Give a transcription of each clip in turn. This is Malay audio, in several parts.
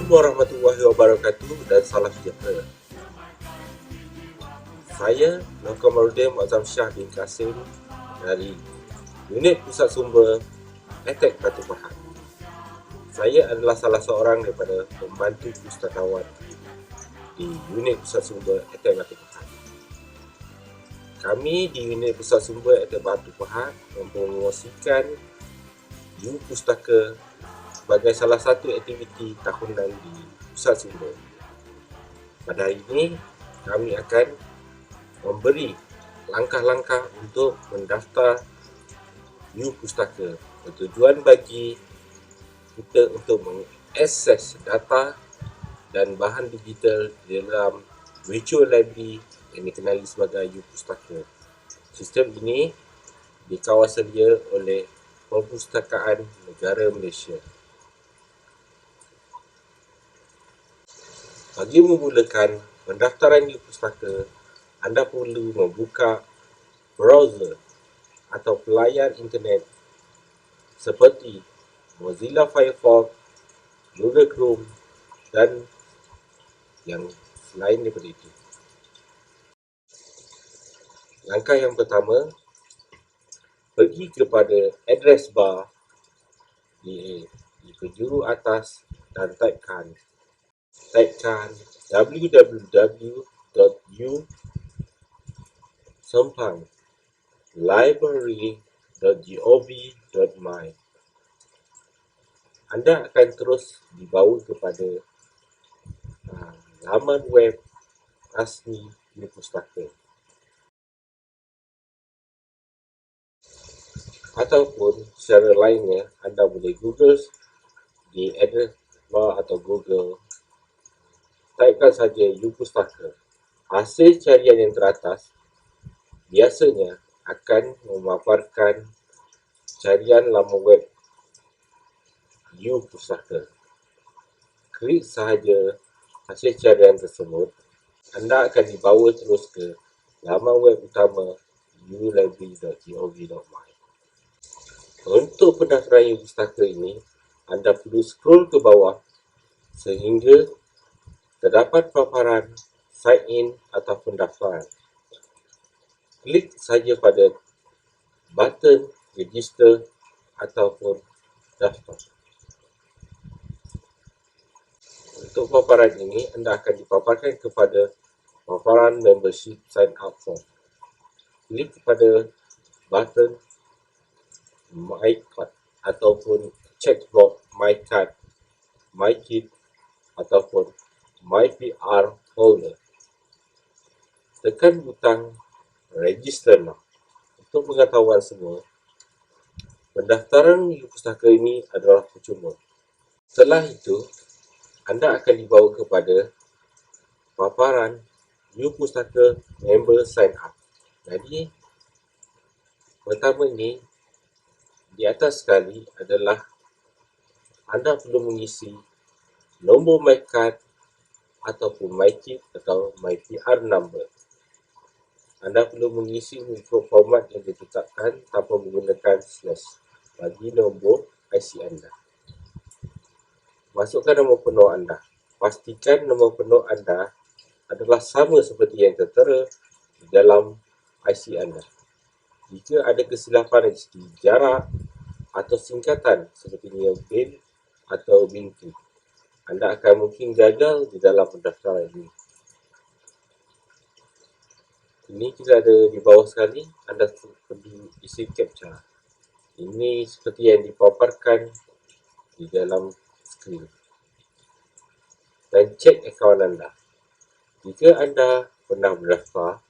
Assalamualaikum warahmatullahi wabarakatuh dan salam sejahtera. Saya Dr. Kamarudin Muazzam Shah bin Kasim dari Unit Pusat Sumber EdTech Batu Pahat. Saya adalah salah seorang daripada pembantu pustakawan di Unit Pusat Sumber EdTech Batu Pahat. Kami di Unit Pusat Sumber EdTech Batu Pahat mempromosikan U-Pustaka sebagai salah satu aktiviti tahunan di Pusat Sumber. Pada hari ini, kami akan memberi langkah-langkah untuk mendaftar U-Pustaka. Bertujuan bagi kita untuk mengakses data dan bahan digital di dalam virtual library yang dikenali sebagai U-Pustaka. Sistem ini dikawasedia oleh Perpustakaan Negara Malaysia. Bagi memulakan pendaftaran U-Pustaka, anda perlu membuka browser atau pelayan internet seperti Mozilla Firefox, Google Chrome dan yang selain daripada itu. Langkah yang pertama, pergi kepada address bar di penjuru atas dan typekan www.u-library.gov.my. Anda akan terus dibawa kepada laman web rasmi U-Pustaka. Ataupun secara lainnya, anda boleh Google di address bar atau Google. Typekan saja U-Pustaka. Hasil carian yang teratas biasanya akan memaparkan carian laman web U-Pustaka. Klik sahaja hasil carian tersebut, anda akan dibawa terus ke laman web utama ulibrary.gov.my. Untuk pendaftaran U-Pustaka ini, anda perlu scroll ke bawah sehingga terdapat paparan sign in atau pendaftaran. Klik saja pada button register ataupun daftar. Untuk paparan ini, anda akan dipaparkan kepada paparan membership sign up form. Klik pada button My Card ataupun checkbox My Card, My Kit ataupun My PR Holder. Tekan butang Register Now. Untuk pengetahuan semua, pendaftaran U-Pustaka ini adalah percuma. Setelah itu, anda akan dibawa kepada paparan U-Pustaka Member Sign Up. Jadi, pertama ini, di atas sekali adalah anda perlu mengisi nombor My Card ataupun My Kit atau My PR number. Anda perlu mengisi untuk format yang ditetapkan tanpa menggunakan slash bagi nombor IC anda. Masukkan nombor penuh anda. Pastikan nombor penuh anda adalah sama seperti yang tertera di dalam IC anda. Jika ada kesilapan dari segi jarak atau singkatan seperti BIN atau BINTI, anda akan mungkin gagal di dalam pendaftaran ini. Ini kita ada di bawah sekali, anda perlu isi captcha. Ini seperti yang dipaparkan di dalam skrin. Dan cek akaun anda. Jika anda pernah berdaftar,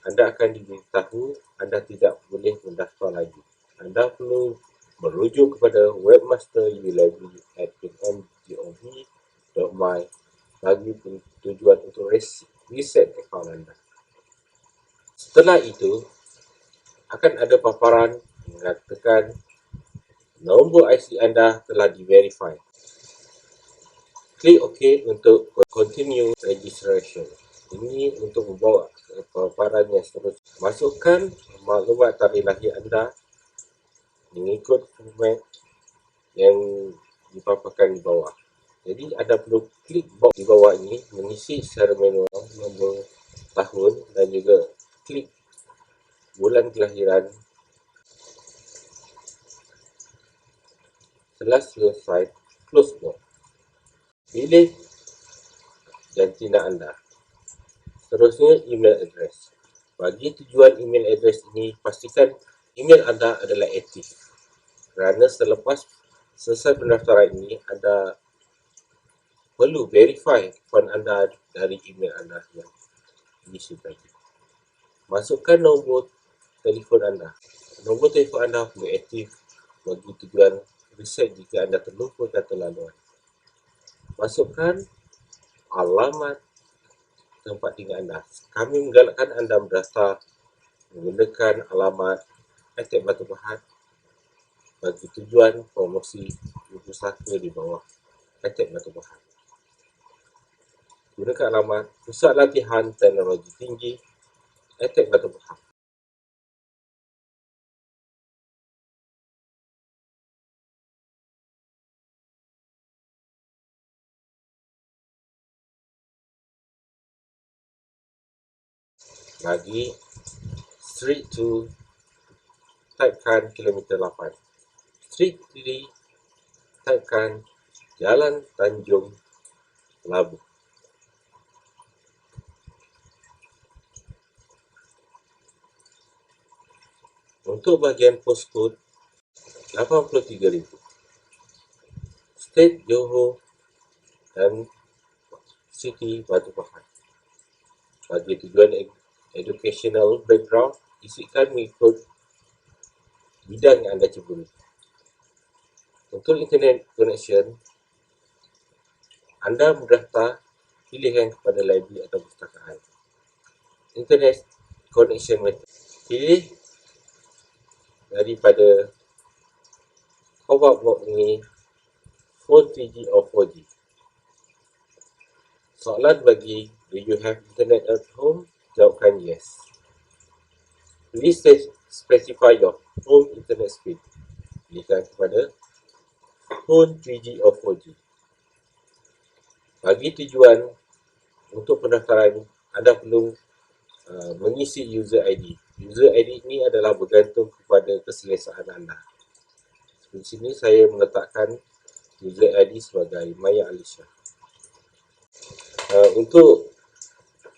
anda akan diberitahu anda tidak boleh mendaftar lagi. Anda perlu merujuk kepada webmaster ulibrary@pm.gov.my bagi tujuan untuk reset akaun anda. Setelah itu, akan ada paparan mengatakan nombor IC anda telah di-verify. Klik OK untuk continue registration. Ini untuk membawa paparan yang seterusnya. Masukkan maklumat tarikh lahir anda mengikut format yang dipaparkan di bawah. Jadi anda perlu klik box di bawah ini, mengisi secara manual nombor tahun dan juga klik bulan kelahiran. Setelah selesai, close box. Pilih jantina anda. Seterusnya, email address. Bagi tujuan email address ini, pastikan email anda adalah aktif. Kerana selepas selesai pendaftaran ini, anda perlu verify akaun anda dari email anda yang diisi tadi. Masukkan nombor telefon anda. Nombor telefon anda perlu aktif bagi tujuan reset jika anda terlupa kata laluan. Masukkan alamat tempat tinggal anda. Kami menggalakkan anda mendaftar menggunakan alamat Attack Batu Pahat bagi tujuan promosi pustaka di bawah Attack Batu Pahat. Gunakan alamat Pusat Latihan Teknologi Tinggi Attack Batu Pahat. Bagi Street 2, typekan kilometer 8. Street 3, typekan Jalan Tanjung Labu. Untuk bahagian postcode 83,000. State Johor dan City Batu Pahat. Bagi tujuan educational background, isikan mengikut bidang yang anda ceburi. Untuk internet connection, anda mendaftar pilihan kepada library atau perpustakaan. Internet connection method. Pilih daripada pop-up box ini phone 3G or 4G. Soalan bagi do you have internet at home? Jawabkan yes. Please specify your home internet speed. Pilihkan kepada phone 3G or 4G. Bagi tujuan untuk pendaftaran, anda perlu mengisi user ID. User ID ini adalah bergantung kepada keselesaan anda. Di sini saya meletakkan user ID sebagai Maya Alisha. Untuk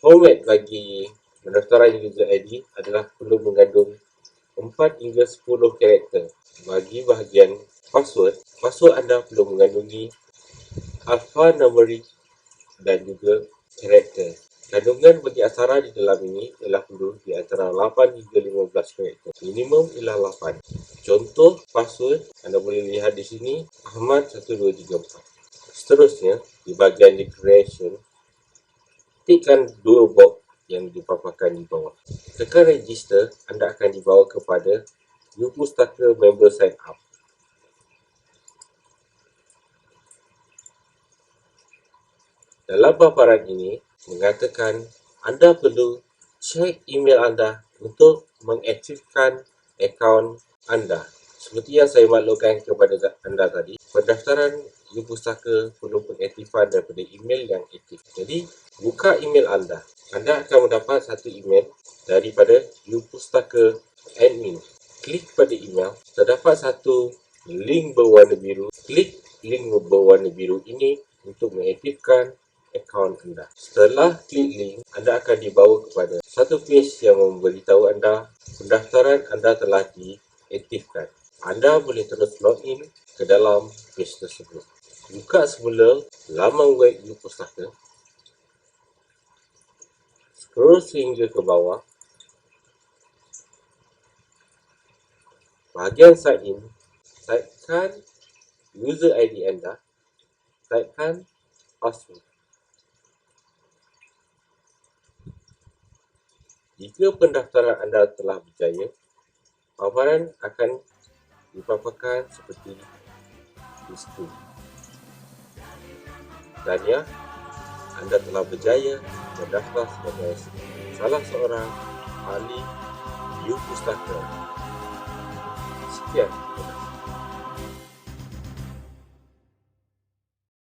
format bagi pendaftaran user ID adalah perlu mengandung 4 hingga 10 karakter. Bagi bahagian password anda perlu mengandungi alphanumeric dan juga karakter. Kandungan bagi aksara di dalam ini ialah perlu di antara 8 hingga 15 karakter. Minimum ialah 8. Contoh password anda boleh lihat di sini, Ahmad 1234. Seterusnya, di bahagian declaration, tikkan dua box yang dipaparkan di bawah. Tekan register, anda akan dibawa kepada Pustaka Member Sign Up. Dalam paparan ini mengatakan anda perlu cek email anda untuk mengaktifkan akaun anda. Seperti yang saya maklumkan kepada anda tadi, pendaftaran Pustaka perlu pengaktifan daripada email yang aktif. Jadi, buka email anda. Anda akan mendapat satu email daripada Pustaka admin. Klik pada email, terdapat satu link berwarna biru. Klik link berwarna biru ini untuk mengaktifkan akaun anda. Setelah klik link, anda akan dibawa kepada satu page yang memberitahu anda pendaftaran anda telah diaktifkan. Anda boleh terus login ke dalam page tersebut. Buka semula laman web Pustaka. Scroll sehingga ke bawah. Bahagian sign in, typekan user ID anda, typekan password. Jika pendaftaran anda telah berjaya, paparan akan dipaparkan seperti di skrin. Tahniah, anda telah berjaya mendaftar sebagai salah seorang ahli Pustaka. Sekian.